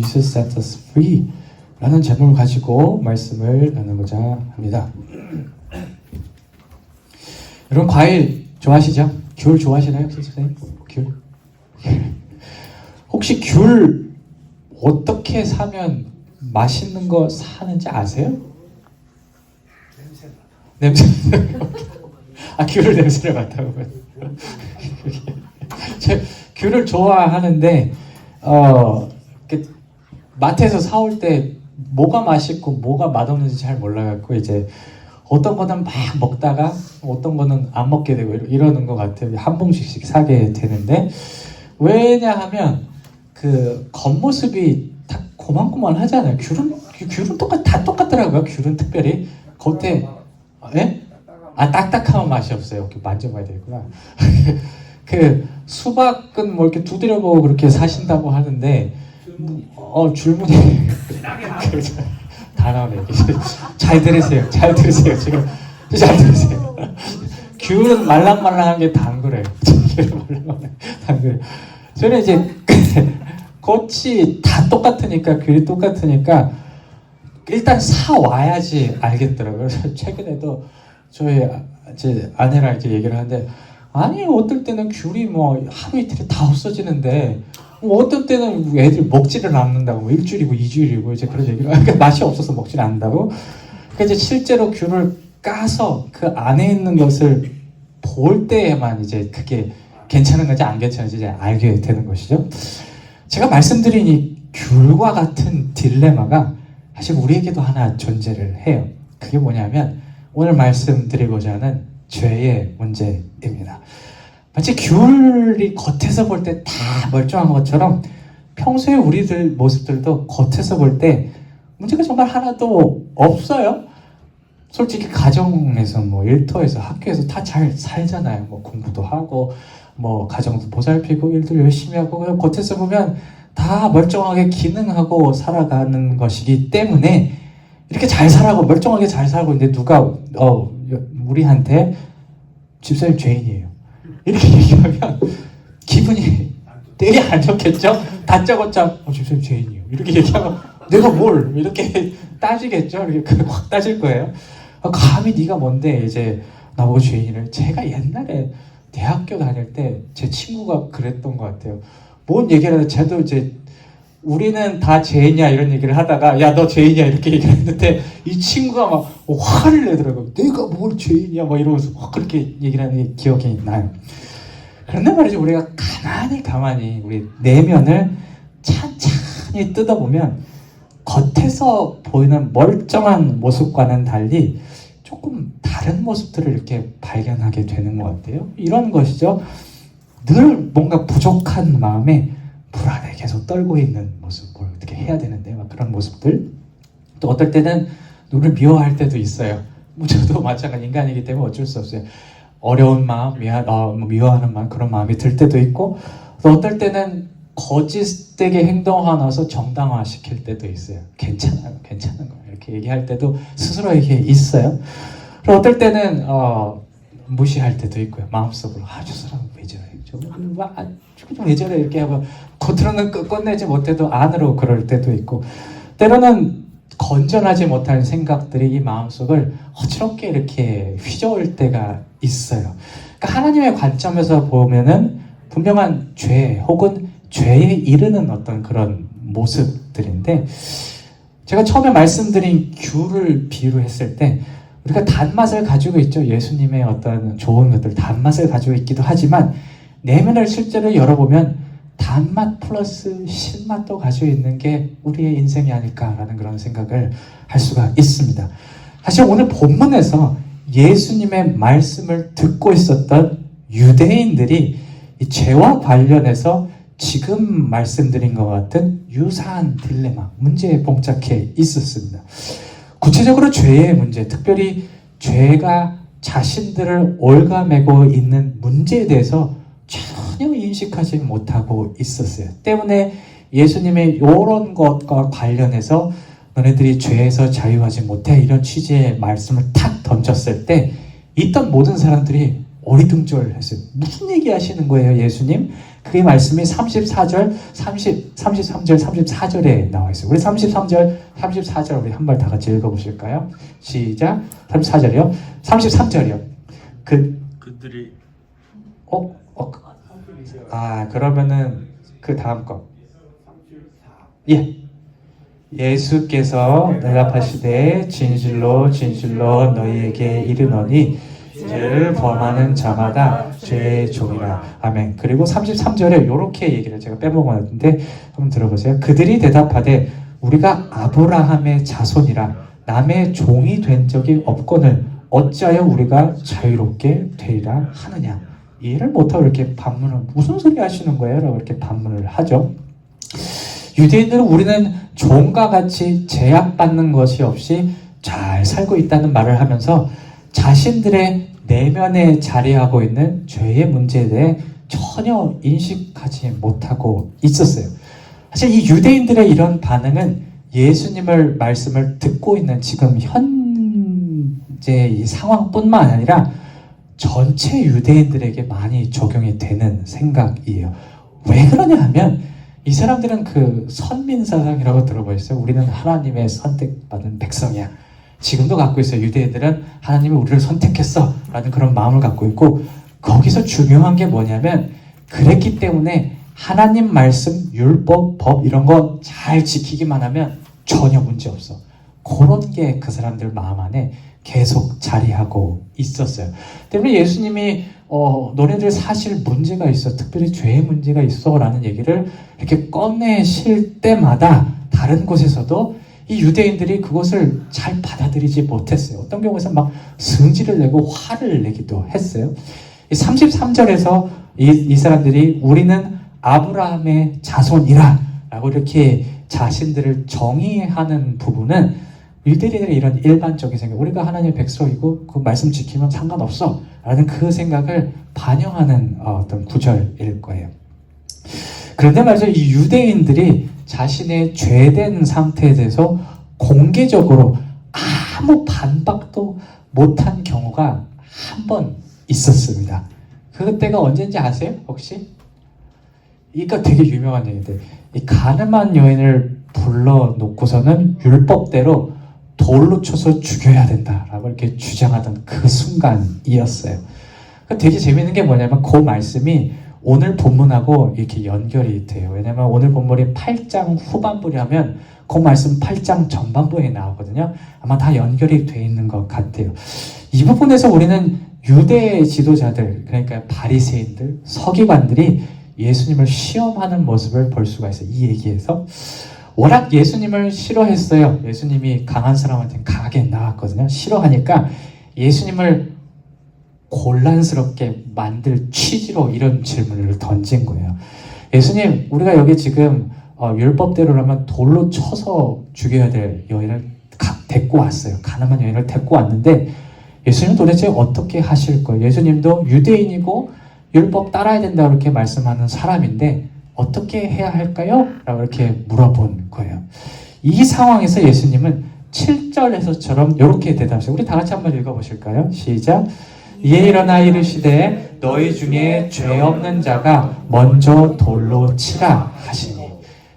Jesus set us free 라는 제목을 가지고 말씀을 나누고자 합니다. 여러분 과일 좋아하시죠? 귤 좋아하시나요? 혹시 선생님? 귤? 혹시 귤 어떻게 사면 맛있는 거 사는지 아세요? 냄새 아 귤을 냄새를 맡아보고요. 제가 귤을 좋아하는데 마트에서 사올 때 뭐가 맛있고 뭐가 맛없는지 잘 몰라갖고 이제 어떤 거는 막 먹다가 어떤 거는 안 먹게 되고 이러는 것 같아요. 한 봉지씩 사게 되는데 왜냐하면 그 겉모습이 다 고만고만하잖아요. 귤은 다 똑같더라고요. 귤은 특별히 겉에 예? 아 딱딱하면 맛이 없어요. 만져봐야 되겠구나. 그 수박은 뭐 이렇게 두드려보고 그렇게 사신다고 하는데 줄무늬 다 나오네. 잘 들으세요. 지금 잘 들으세요. 귤은 말랑말랑한 게 당그래요. 당그래요. 저는 이제 겉이 다 똑같으니까 귤이 똑같으니까 일단 사 와야지 알겠더라고요. 그래서 최근에도 제 아내랑 이제 얘기를 하는데 아니 어떨 때는 귤이 뭐 하루 이틀에 다 없어지는데 뭐 어떤 때는 애들 먹지를 않는다고 뭐 일주일이고 2주일이고 이제 그런 얘기를 그러니까 맛이 없어서 먹지를 않는다고. 그러니까 이제 실제로 귤을 까서 그 안에 있는 것을 볼 때에만 이제 그게 괜찮은 건지 안 괜찮은지 이제 알게 되는 것이죠. 제가 말씀드린 이 귤과 같은 딜레마가 사실 우리에게도 하나 존재를 해요. 그게 뭐냐면 오늘 말씀드리고자 하는 죄의 문제입니다. 마치 귤이 겉에서 볼 때 다 멀쩡한 것처럼 평소에 우리들 모습들도 겉에서 볼 때 문제가 정말 하나도 없어요. 솔직히 가정에서 뭐 일터에서 학교에서 다 잘 살잖아요. 뭐 공부도 하고 뭐 가정도 보살피고 일도 열심히 하고 그냥 겉에서 보면 다 멀쩡하게 기능하고 살아가는 것이기 때문에 이렇게 잘 살아고 멀쩡하게 잘 살고 있는데 누가 우리한테 집사님 죄인이에요 이렇게 얘기하면 기분이 되게 안 좋겠죠? 다짜고짜 집사님 죄인이에요 이렇게 얘기하면 내가 뭘 이렇게 따지겠죠? 이렇게 확 따질 거예요. 감히 네가 뭔데 이제 나보고 죄인을. 제가 옛날에 대학교 다닐 때 제 친구가 그랬던 것 같아요. 뭔 얘기를 하다 쟤도 이제 우리는 다 죄인이야 이런 얘기를 하다가 야 너 죄인이야 이렇게 얘기를 했는데 이 친구가 막 화를 내더라고요. 내가 뭘 죄인이야 막 이러면서 막 그렇게 얘기를 하는 기억이 나요. 그런데 말이죠. 우리가 가만히 우리 내면을 찬찬히 뜯어보면 겉에서 보이는 멀쩡한 모습과는 달리 조금 다른 모습들을 이렇게 발견하게 되는 것 같아요. 이런 것이죠. 늘 뭔가 부족한 마음에 불안해 계속 떨고 있는 모습, 뭘 어떻게 해야 되는데 막 그런 모습들. 또 어떨 때는 누구를 미워할 때도 있어요. 뭐 저도 마찬가지 인간이기 때문에 어쩔 수 없어요. 어려운 마음, 미워하는 마음 그런 마음이 들 때도 있고 또 어떨 때는 거짓되게 행동하면서 정당화시킬 때도 있어요. 괜찮은 거예요. 이렇게 얘기할 때도 스스로에게 있어요. 그리고 어떨 때는 무시할 때도 있고요. 마음속으로 저 사람 왜 저래? 좀 왜 저래? 이렇게 하고 겉으로는 끝내지 못해도 안으로 그럴 때도 있고 때로는 건전하지 못한 생각들이 이 마음속을 어지럽게 이렇게 휘저을 때가 있어요. 그러니까 하나님의 관점에서 보면은 분명한 죄 혹은 죄에 이르는 어떤 그런 모습들인데 제가 처음에 말씀드린 귤을 비유로 했을 때 우리가 단맛을 가지고 있죠. 예수님의 어떤 좋은 것들 단맛을 가지고 있기도 하지만 내면을 실제로 열어보면 단맛 플러스 신맛도 가지고 있는 게 우리의 인생이 아닐까라는 그런 생각을 할 수가 있습니다. 사실 오늘 본문에서 예수님의 말씀을 듣고 있었던 유대인들이 이 죄와 관련해서 지금 말씀드린 것 같은 유사한 딜레마, 문제에 봉착해 있었습니다. 구체적으로 죄의 문제, 특별히 죄가 자신들을 올가매고 있는 문제에 대해서 전혀 인식하지 못하고 있었어요. 때문에 예수님의 이런 것과 관련해서 너네들이 죄에서 자유하지 못해 이런 취지의 말씀을 탁 던졌을 때 있던 모든 사람들이 어리둥절했어요. 무슨 얘기 하시는 거예요, 예수님? 그 말씀이 33절, 34절에 나와 있어요. 우리 33절, 34절 우리 한 번 다 같이 읽어보실까요? 시작. 34절이요. 33절이요. 그들이 그러면은 그 다음 거. 예. 예수께서 대답하시되 진실로 진실로 너희에게 이르노니 죄를 범하는 자마다 죄의 종이라. 아멘. 그리고 33절에 이렇게 얘기를 제가 빼먹었는데 한번 들어보세요. 그들이 대답하되 우리가 아브라함의 자손이라 남의 종이 된 적이 없거늘 어찌하여 우리가 자유롭게 되리라 하느냐. 이해를 못하고 이렇게 반문을 무슨 소리 하시는 거예요? 라고 이렇게 반문을 하죠. 유대인들은 우리는 종과 같이 제약받는 것이 없이 잘 살고 있다는 말을 하면서 자신들의 내면에 자리하고 있는 죄의 문제에 대해 전혀 인식하지 못하고 있었어요. 사실 이 유대인들의 이런 반응은 예수님의 말씀을 듣고 있는 지금 현재 이 상황뿐만 아니라 전체 유대인들에게 많이 적용이 되는 생각이에요. 왜 그러냐 하면 이 사람들은 그 선민사상이라고 들어보셨어요? 우리는 하나님의 선택받은 백성이야. 지금도 갖고 있어요. 유대인들은 하나님이 우리를 선택했어 라는 그런 마음을 갖고 있고, 거기서 중요한 게 뭐냐면 그랬기 때문에 하나님 말씀, 율법, 법 이런 거 잘 지키기만 하면 전혀 문제 없어. 그런 게 그 사람들 마음 안에 계속 자리하고 있었어요. 때문에 예수님이 너네들 사실 문제가 있어. 특별히 죄의 문제가 있어 라는 얘기를 이렇게 꺼내실 때마다 다른 곳에서도 이 유대인들이 그것을 잘 받아들이지 못했어요. 어떤 경우에서 막 승질을 내고 화를 내기도 했어요. 33절에서 이 사람들이 우리는 아브라함의 자손이라 라고 이렇게 자신들을 정의하는 부분은 유대인들의 이런 일반적인 생각, 우리가 하나님의 백성이고 그 말씀 지키면 상관없어 라는 그 생각을 반영하는 어떤 구절일 거예요. 그런데 말이죠, 이 유대인들이 자신의 죄된 상태에 대해서 공개적으로 아무 반박도 못한 경우가 한 번 있었습니다. 그때가 언제인지 아세요? 혹시? 이거 되게 유명한 얘기인데, 이 가늠한 여인을 불러놓고서는 율법대로 돌로 쳐서 죽여야 된다라고 이렇게 주장하던 그 순간이었어요. 되게 재밌는 게 뭐냐면 그 말씀이 오늘 본문하고 이렇게 연결이 돼요. 왜냐면 오늘 본문이 8장 후반부라면 그 말씀 8장 전반부에 나오거든요. 아마 다 연결이 돼 있는 것 같아요. 이 부분에서 우리는 유대 지도자들, 그러니까 바리새인들, 서기관들이 예수님을 시험하는 모습을 볼 수가 있어요. 이 얘기에서 워낙 예수님을 싫어했어요. 예수님이 강한 사람한테는 강하게 나왔거든요. 싫어하니까 예수님을 곤란스럽게 만들 취지로 이런 질문을 던진 거예요. 예수님, 우리가 여기 지금 율법대로라면 돌로 쳐서 죽여야 될 여인을 데리고 왔어요. 가늠한 여인을 데리고 왔는데 예수님 도대체 어떻게 하실 거예요? 예수님도 유대인이고 율법 따라야 된다고 이렇게 말씀하는 사람인데 어떻게 해야 할까요? 라고 이렇게 물어본 거예요. 이 상황에서 예수님은 7절에서처럼 이렇게 대답하세요. 우리 다 같이 한번 읽어보실까요? 시작. 이에 일어나 이르시되 너희 중에 죄 없는 자가 먼저 돌로 치라 하시니.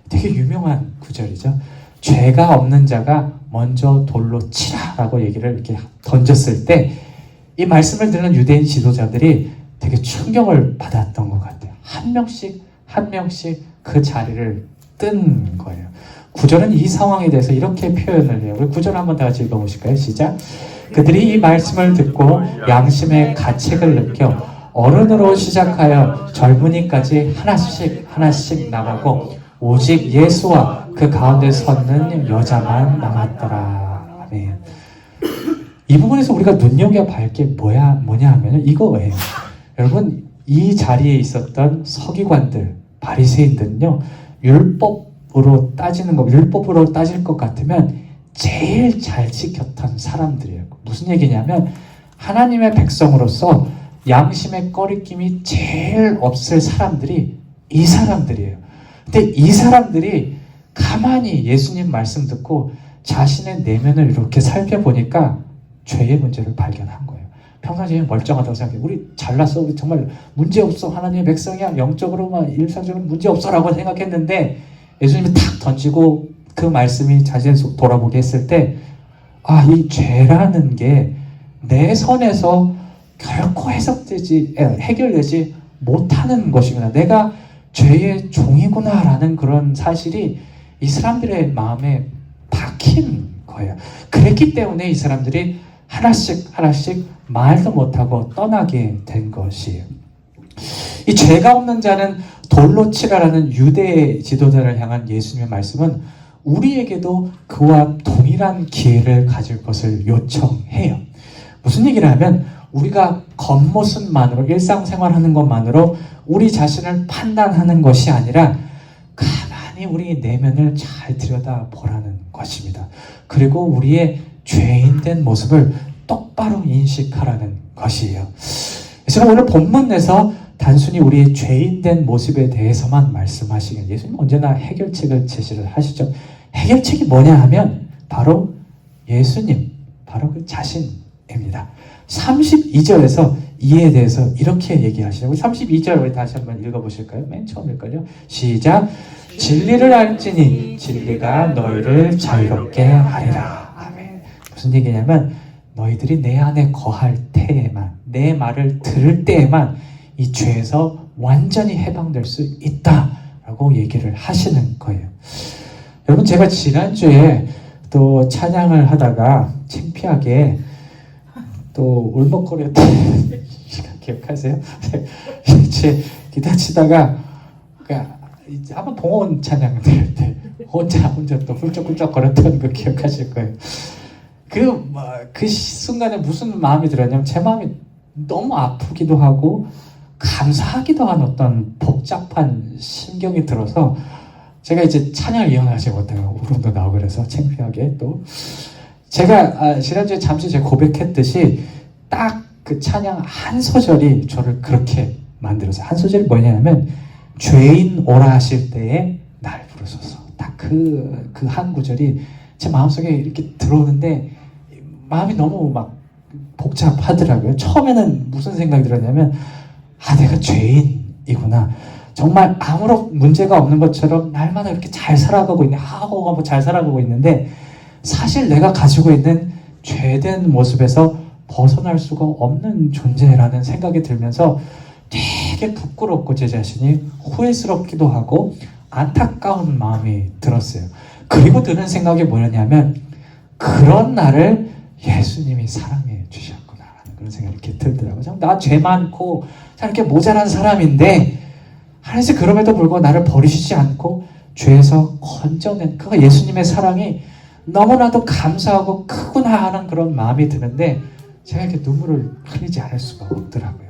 되게 유명한 구절이죠. 죄가 없는 자가 먼저 돌로 치라 라고 얘기를 이렇게 던졌을 때 이 말씀을 듣는 유대인 지도자들이 되게 충격을 받았던 것 같아요. 한 명씩 그 자리를 뜬 거예요. 구절은 이 상황에 대해서 이렇게 표현을 해요. 우리 구절 한번 다 같이 읽어보실까요? 시작. 그들이 이 말씀을 듣고 양심의 가책을 느껴 어른으로 시작하여 젊은이까지 하나씩 나가고 오직 예수와 그 가운데 섰는 여자만 남았더라. 아멘. 이 부분에서 우리가 눈여겨볼 게 뭐냐 하면 이거예요. 여러분, 이 자리에 있었던 서기관들, 바리새인들은요, 율법으로 따질 것 같으면 제일 잘 지켰던 사람들이에요. 무슨 얘기냐면 하나님의 백성으로서 양심의 꺼리낌이 제일 없을 사람들이 이 사람들이에요. 근데 이 사람들이 가만히 예수님 말씀 듣고 자신의 내면을 이렇게 살펴보니까 죄의 문제를 발견한 거예요. 평상시에 멀쩡하다고 생각해. 우리 잘났어. 우리 정말 문제없어. 하나님의 백성이야. 영적으로만 일상적으로 문제없어라고 생각했는데 예수님이 탁 던지고 그 말씀이 자신을 돌아보게 했을 때 이 죄라는 게 내 선에서 결코 해결되지 못하는 것이구나. 내가 죄의 종이구나라는 그런 사실이 이 사람들의 마음에 박힌 거예요. 그랬기 때문에 이 사람들이 하나씩 말도 못하고 떠나게 된 것이에요. 이 죄가 없는 자는 돌로 치라라는 유대 지도자를 향한 예수님의 말씀은 우리에게도 그와 동일한 기회를 가질 것을 요청해요. 무슨 얘기를 하면 우리가 겉모습만으로 일상생활하는 것만으로 우리 자신을 판단하는 것이 아니라 가만히 우리 내면을 잘 들여다보라는 것입니다. 그리고 우리의 죄인된 모습을 똑바로 인식하라는 것이에요. 그래서 오늘 본문에서 단순히 우리의 죄인된 모습에 대해서만 말씀하시길 예수님 언제나 해결책을 제시를 하시죠. 해결책이 뭐냐 하면 바로 예수님, 바로 그 자신입니다. 32절에서 이에 대해서 이렇게 얘기하시죠. 32절 우리 다시 한번 읽어보실까요? 맨 처음일걸요. 시작. 진리를 알지니 진리가 너희를 자유롭게 하리라. 아멘. 무슨 얘기냐면 너희들이 내 안에 거할 때에만, 내 말을 들을 때에만 이 죄에서 완전히 해방될 수 있다라고 얘기를 하시는 거예요. 여러분, 제가 지난주에 또 찬양을 하다가 창피하게 또 울먹거렸던 시간 기억하세요? 제 기타 치다가 이제 한번 봉헌 찬양 들을 때 혼자 또 훌쩍훌쩍 거렸던 거 기억하실 거예요. 그 순간에 무슨 마음이 들었냐면 제 마음이 너무 아프기도 하고 감사하기도 한 어떤 복잡한 심경이 들어서 제가 이제 찬양을 이어나가지 못하고 울음도 나오고 그래서 창피하게 또 제가 지난주에 잠시 제가 고백했듯이 딱 그 찬양 한 소절이 저를 그렇게 만들었어요. 한 소절이 뭐냐면 죄인 오라 하실 때에 날 부르소서. 딱 그 한 구절이 제 마음속에 이렇게 들어오는데 마음이 너무 막 복잡하더라고요. 처음에는 무슨 생각이 들었냐면 내가 죄인이구나. 정말 아무런 문제가 없는 것처럼 날마다 이렇게 잘 살아가고 있네. 하고 잘 살아가고 있는데 사실 내가 가지고 있는 죄된 모습에서 벗어날 수가 없는 존재라는 생각이 들면서 되게 부끄럽고 제 자신이 후회스럽기도 하고 안타까운 마음이 들었어요. 그리고 드는 생각이 뭐였냐면 그런 나를 예수님이 사랑해 주셨구나라는 그런 생각이 이렇게 들더라고요. 나 죄 많고 이렇게 모자란 사람인데 하나님께서 그럼에도 불구하고 나를 버리시지 않고 죄에서 건져낸 그가 예수님의 사랑이 너무나도 감사하고 크구나 하는 그런 마음이 드는데 제가 이렇게 눈물을 흘리지 않을 수가 없더라고요.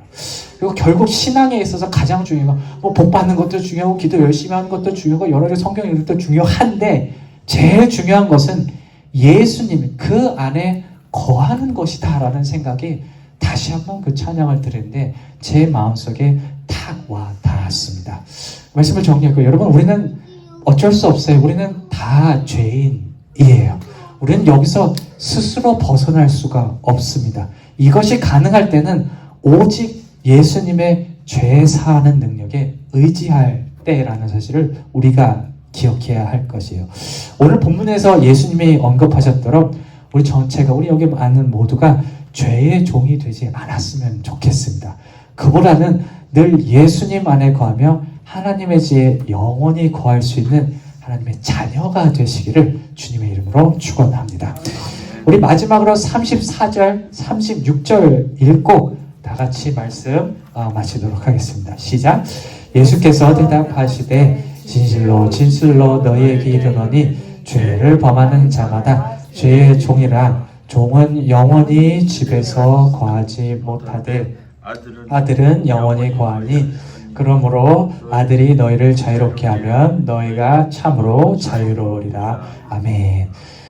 그리고 결국 신앙에 있어서 가장 중요한 건 복 받는 것도 중요하고 기도 열심히 하는 것도 중요하고 여러 개 성경 읽는 것도 중요한데 제일 중요한 것은 예수님 그 안에 거하는 것이다 라는 생각이 다시 한번 그 찬양을 들었는데 제 마음속에 탁 와 닿았습니다. 말씀을 정리하고 여러분 우리는 어쩔 수 없어요. 우리는 다 죄인이에요. 우리는 여기서 스스로 벗어날 수가 없습니다. 이것이 가능할 때는 오직 예수님의 죄 사하는 능력에 의지할 때라는 사실을 우리가 기억해야 할 것이에요. 오늘 본문에서 예수님이 언급하셨도록 우리 전체가 우리 여기 많은 모두가 죄의 종이 되지 않았으면 좋겠습니다. 그보다는 늘 예수님 안에 거하며 하나님의 지혜에 영원히 거할 수 있는 하나님의 자녀가 되시기를 주님의 이름으로 축원합니다. 우리 마지막으로 34절, 36절 읽고 다 같이 말씀 마치도록 하겠습니다. 시작. 예수께서 대답하시되 진실로 진실로 너희에게 이르노니 죄를 범하는 자마다 죄의 종이라 종은 영원히 집에서 거하지 못하되 아들은 영원히 거하니 그러므로 아들이 너희를 자유롭게 하면 너희가 참으로 자유로우리라. 아멘.